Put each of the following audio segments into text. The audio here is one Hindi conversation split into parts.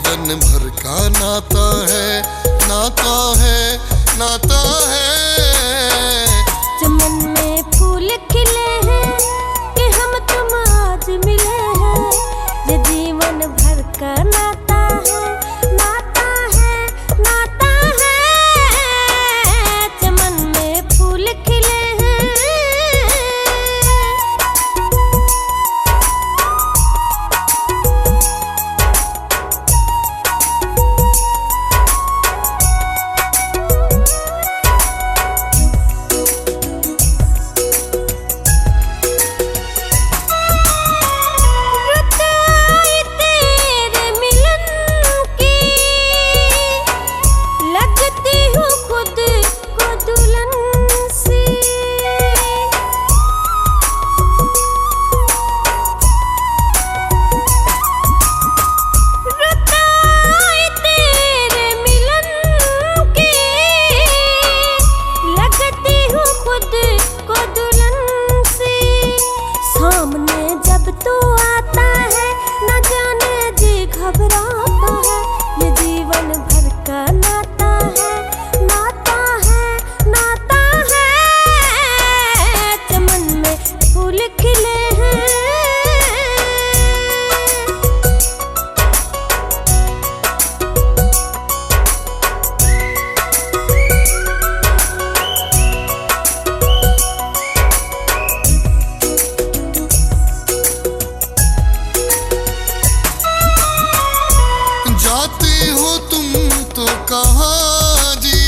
जीवन भर का नाता है, नाता है, नाता है। चमन में फूल खिले हैं कि हम तुम आज मिले हैं, ये जीवन भर का नाता है, नाता है, नाता है। चमन में फूल खिले हैं। तू आता है न जाने जी घबराता है, ये जीवन भर का नाता है, नाता है, नाता है। चमन में फूल खिले हैं। जाती हो तुम तो कहाँ जी,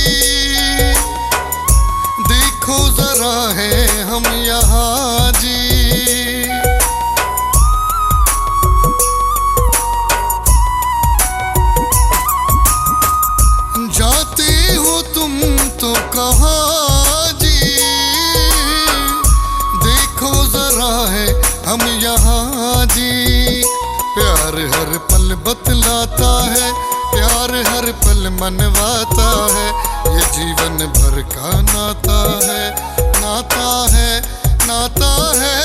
देखो जरा है हम यहाँ जी। जाती हो तुम तो कहाँ जी, देखो जरा है हम यहाँ जी। प्यार हर पल बतलाता है, प्यार हर पल मनवाता है, ये जीवन भर का नाता है, नाता है, नाता है।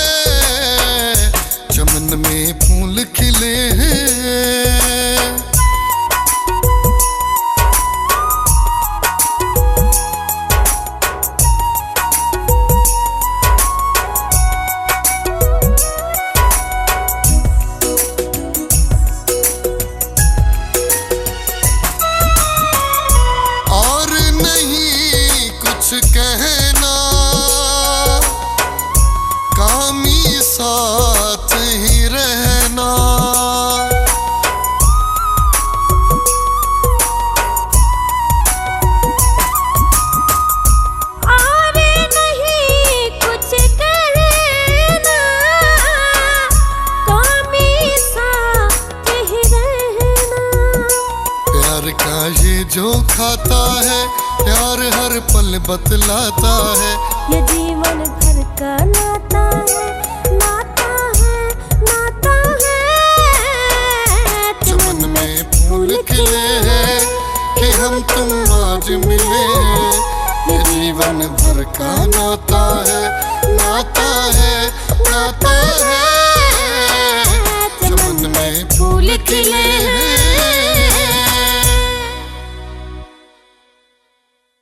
चमन में फूल खिले हैं। कहना कामी साथ ही रहना, और नहीं कुछ कहना, कामी साथ ही रहना। प्यार का ये जो खाता है, प्यार हर पल बतलाता है, ये जीवन भर का नाता है, नाता है, नाता है। चमन में फूल खिले हैं कि हम तुम आज मिले हैं, ये जीवन भर का नाता है, नाता है, नाता है। चमन में फूल खिले